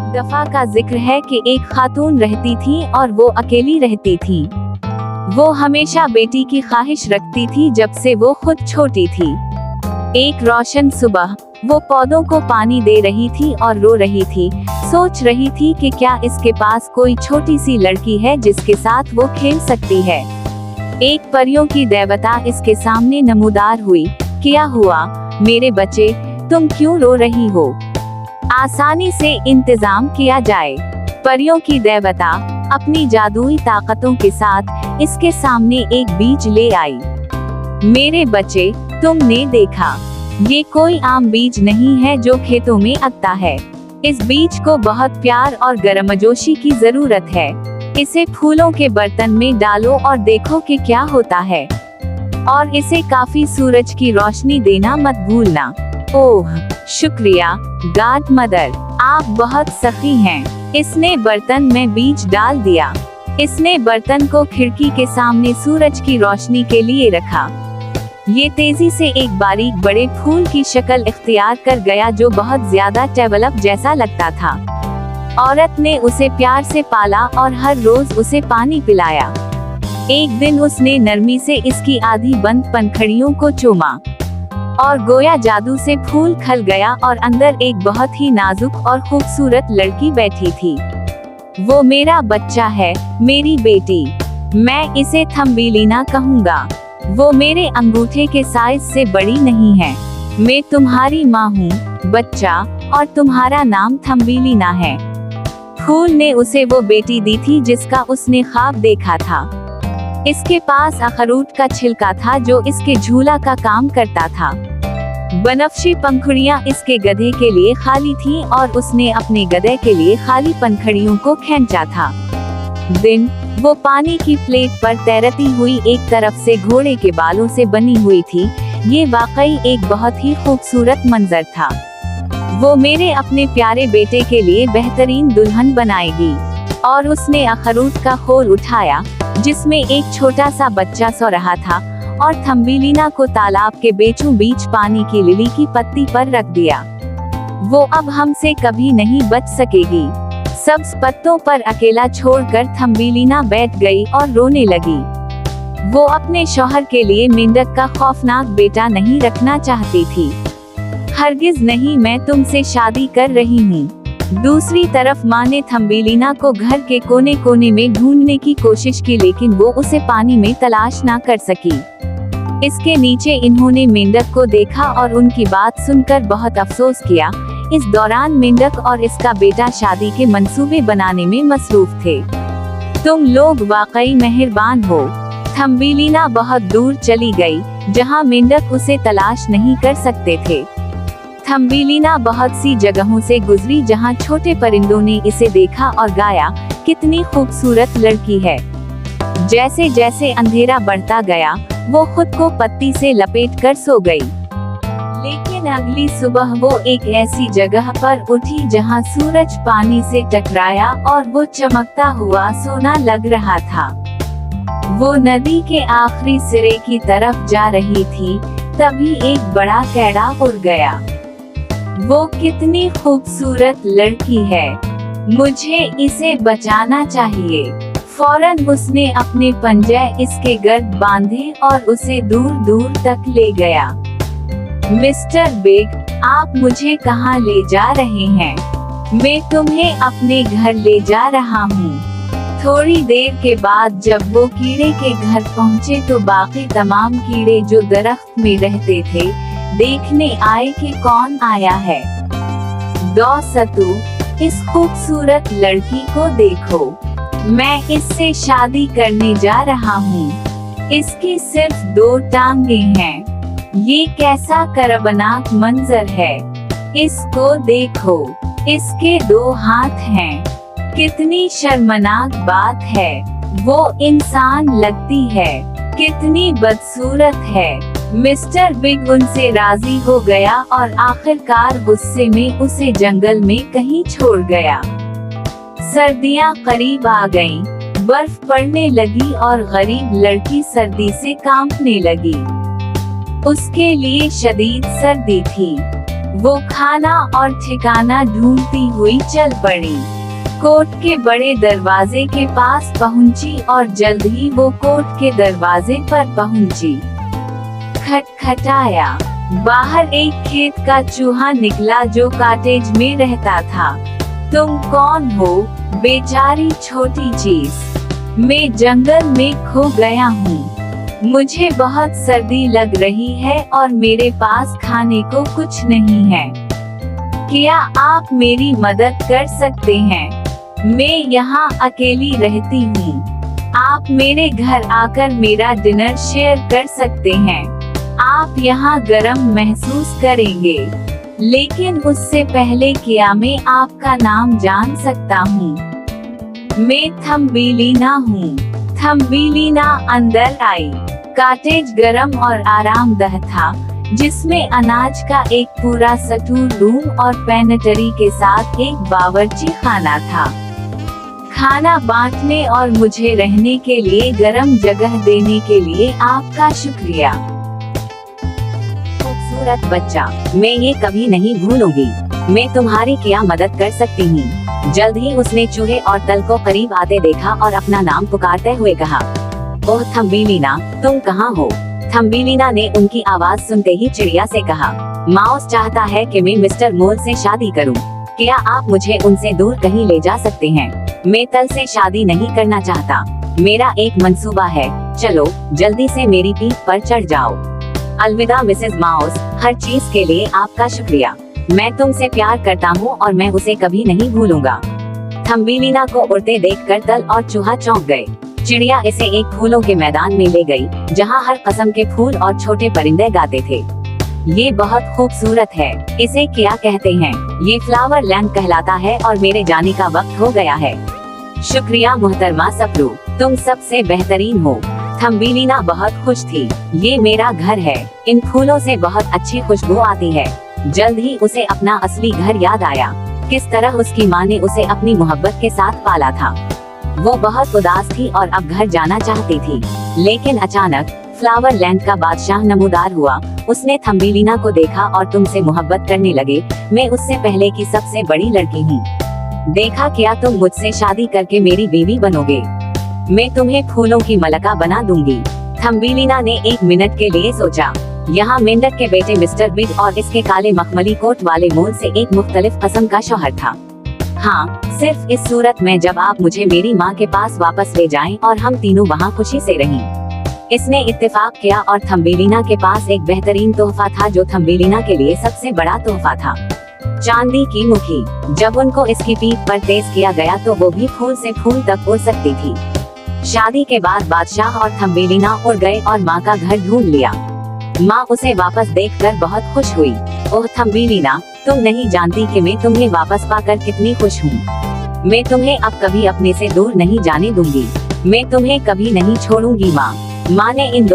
दफा का जिक्र है कि एक खातून रहती थी और वो अकेली रहती थी। वो हमेशा बेटी की ख्वाहिश रखती थी जब से वो खुद छोटी थी। एक रोशन सुबह वो पौधों को पानी दे रही थी और रो रही थी। सोच रही थी कि क्या इसके पास कोई छोटी सी लड़की है जिसके साथ वो खेल सकती है। एक परियों की देवता इसके सामने नमूदार हुई। क्या हुआ मेरे बच्चे, तुम क्यों रो रही हो? आसानी से इंतजाम किया जाए। परियों की देवता अपनी जादुई ताकतों के साथ इसके सामने एक बीज ले आई। मेरे बच्चे, तुमने देखा, ये कोई आम बीज नहीं है जो खेतों में उगता है। इस बीज को बहुत प्यार और गर्मजोशी की जरूरत है। इसे फूलों के बर्तन में डालो और देखो कि क्या होता है। और इसे काफी सूरज की रोशनी देना मत भूलना। ओह शुक्रिया गॉड मदर, आप बहुत सखी हैं। इसने बर्तन में बीज डाल दिया। इसने बर्तन को खिड़की के सामने सूरज की रोशनी के लिए रखा। ये तेजी से एक बारीक बड़े फूल की शक्ल इख्तियार कर गया जो बहुत ज्यादा डेवलप जैसा लगता था। औरत ने उसे प्यार से पाला और हर रोज उसे पानी पिलाया। एक दिन उसने नरमी से इसकी आधी बंद पंखुड़ियों को चूमा और गोया जादू से फूल खिल गया और अंदर एक बहुत ही नाजुक और खूबसूरत लड़की बैठी थी। वो मेरा बच्चा है, मेरी बेटी। मैं इसे थम्बेलिना कहूँगा। वो मेरे अंगूठे के साइज से बड़ी नहीं है। मैं तुम्हारी माँ हूँ बच्चा, और तुम्हारा नाम थम्बेलिना है। फूल ने उसे वो बेटी दी थी जिसका उसने ख्वाब देखा था। इसके पास अखरोट का छिलका था जो इसके झूला का काम करता था। बनफशी पंखुड़ियाँ इसके गधे के लिए खाली थीं और उसने अपने गधे के लिए खाली पंखुड़ियों को खींचा था। दिन वो पानी की प्लेट पर तैरती हुई एक तरफ से घोड़े के बालों से बनी हुई थी। ये वाकई एक बहुत ही खूबसूरत मंजर था। वो मेरे अपने प्यारे बेटे के लिए बेहतरीन दुल्हन बनाएगी। और उसने अखरोट का खोल उठाया जिसमें एक छोटा सा बच्चा सो रहा था और थम्बेलिना को तालाब के बीचों बीच पानी की लिली की पत्ती पर रख दिया। वो अब हमसे कभी नहीं बच सकेगी। सब्ज पत्तों पर अकेला छोड़कर थम्बेलिना बैठ गई और रोने लगी। वो अपने शौहर के लिए मेंढक का खौफनाक बेटा नहीं रखना चाहती थी। हरगिज नहीं, मैं तुमसे शादी कर रही हूँ। दूसरी तरफ माँ ने थम्बेलिना को घर के कोने कोने में ढूंढने की कोशिश की लेकिन वो उसे पानी में तलाश ना कर सकी। इसके नीचे इन्होंने मेंढक को देखा और उनकी बात सुनकर बहुत अफसोस किया। इस दौरान मेंढक और इसका बेटा शादी के मंसूबे बनाने में मसरूफ थे। तुम लोग वाकई मेहरबान हो। थम्बेलिना बहुत दूर चली गई जहाँ मेंढक उसे तलाश नहीं कर सकते थे। थम्बेलिना बहुत सी जगहों से गुजरी जहाँ छोटे परिंदों ने इसे देखा और गाया, कितनी खूबसूरत लड़की है। जैसे जैसे अंधेरा बढ़ता गया वो खुद को पत्ती से लपेट कर सो गई। लेकिन अगली सुबह वो एक ऐसी जगह पर उठी जहाँ सूरज पानी से टकराया और वो चमकता हुआ सोना लग रहा था। वो नदी के आखिरी सिरे की तरफ जा रही थी, तभी एक बड़ा कैड़ा उड़ गया। वो कितनी खूबसूरत लड़की है, मुझे इसे बचाना चाहिए। फौरन उसने अपने पंजे इसके गर्द बांधे और उसे दूर दूर तक ले गया। मिस्टर बिग, आप मुझे कहाँ ले जा रहे हैं? मैं तुम्हें अपने घर ले जा रहा हूँ। थोड़ी देर के बाद जब वो कीड़े के घर पहुँचे तो बाकी तमाम कीड़े जो दरख्त में रहते थे देखने आए कि कौन आया है। दोस्तों, इस खूबसूरत लड़की को देखो, मैं इससे शादी करने जा रहा हूँ। इसकी सिर्फ 2 टांगें हैं। ये कैसा करबनाक मंजर है। इसको देखो, इसके 2 हाथ हैं। कितनी शर्मनाक बात है। वो इंसान लगती है, कितनी बदसूरत है। मिस्टर बिग उनसे राजी हो गया और आखिरकार गुस्से में उसे जंगल में कहीं छोड़ गया। सर्दियां करीब आ गईं, बर्फ पड़ने लगी और गरीब लड़की सर्दी से कांपने लगी। उसके लिए शदीद सर्दी थी। वो खाना और ठिकाना ढूंढती हुई चल पड़ी। कोर्ट के बड़े दरवाजे के पास पहुंची और जल्द ही वो कोर्ट के दरवाजे पर पहुंची। खटखटाया। बाहर एक खेत का चूहा निकला जो कॉटेज में रहता था। तुम कौन हो, बेचारी छोटी चीज? मैं जंगल में खो गया हूँ। मुझे बहुत सर्दी लग रही है और मेरे पास खाने को कुछ नहीं है। क्या आप मेरी मदद कर सकते हैं? मैं यहाँ अकेली रहती हूँ। आप मेरे घर आकर मेरा डिनर शेयर कर सकते हैं। आप यहाँ गर्म महसूस करेंगे। लेकिन उससे पहले क्या मैं आपका नाम जान सकता हूँ? मैं थम्बेलिना हूँ। थम्बेलिना अंदर आई। कॉटेज गर्म और आरामदेह था, जिसमें अनाज का एक पूरा स्टोर रूम और पेनेट्री के साथ एक बावर्ची खाना था। खाना बांटने और मुझे रहने के लिए गर्म जगह देने के लिए आपका शुक्रिया। खूबसूरत बच्चा, मैं ये कभी नहीं भूलूंगी। मैं तुम्हारी क्या मदद कर सकती हूँ? जल्द ही उसने चूहे और तल को करीब आते देखा और अपना नाम पुकारते हुए कहा, ओह थम्बेलिना, तुम कहाँ हो? थम्बेलिना ने उनकी आवाज सुनते ही चिड़िया से कहा, माउस चाहता है कि मैं मिस्टर मोल से शादी करूं। क्या आप मुझे उनसे दूर कहीं ले जा सकते हैं? मैं तल से शादी नहीं करना चाहता। मेरा एक मंसूबा है। चलो जल्दी से मेरी पीठ पर चढ़ जाओ। अलविदा मिसेस माउस, हर चीज के लिए आपका शुक्रिया। मैं तुमसे प्यार करता हूँ और मैं उसे कभी नहीं भूलूंगा। थम्बेलिना को उड़ते देखकर तल और चूहा चौंक गए। चिड़िया इसे एक फूलों के मैदान में ले गई, जहाँ हर किस्म के फूल और छोटे परिंदे गाते थे। ये बहुत खूबसूरत है। इसे क्या कहते हैं? ये फ्लावर लैंड कहलाता है और मेरे जाने का वक्त हो गया है। शुक्रिया मोहतरमा सप्रू, तुम सबसे बेहतरीन हो। थम्बेलिना बहुत खुश थी। ये मेरा घर है। इन फूलों से बहुत अच्छी खुशबू आती है। जल्द ही उसे अपना असली घर याद आया। किस तरह उसकी माँ ने उसे अपनी मोहब्बत के साथ पाला था। वो बहुत उदास थी और अब घर जाना चाहती थी। लेकिन अचानक फ्लावर लैंड का बादशाह नमूदार हुआ। उसने थम्बेलिना को देखा और तुमसे मोहब्बत करने लगे। मैं उससे पहले की सबसे बड़ी लड़की हूँ। देखा क्या तुम मुझसे शादी करके मेरी बीवी बनोगे? मैं तुम्हें फूलों की मलका बना दूंगी। थम्बेलिना ने एक मिनट के लिए सोचा। यहाँ मेंढक के बेटे मिस्टर बिग और इसके काले मखमली कोट वाले मोल से एक मुख्तलिफ किस्म का शौहर था। हाँ, सिर्फ इस सूरत में जब आप मुझे मेरी माँ के पास वापस ले जाएं और हम तीनों वहाँ खुशी से रहें। इसने इत्तेफाक किया और थम्बेलिना के पास एक बेहतरीन तोहफा था जो थम्बेलिना के लिए सबसे बड़ा तोहफा था। चांदी की मुखी। जब उनको इसकी पीठ पर तेज किया गया तो वो भी फूल से फूल तक उड़ सकती थी। शादी के बाद बादशाह और थम्बेलिना उड़ गए और माँ का घर ढूंढ लिया। माँ उसे वापस देखकर बहुत खुश हुई। ओह थम्बेलिना, तुम नहीं जानती कि मैं तुम्हें वापस पाकर कितनी खुश हूँ। मैं तुम्हें अब कभी अपने से दूर नहीं जाने दूंगी। मैं तुम्हें कभी नहीं छोड़ूंगी माँ। माँ ने इन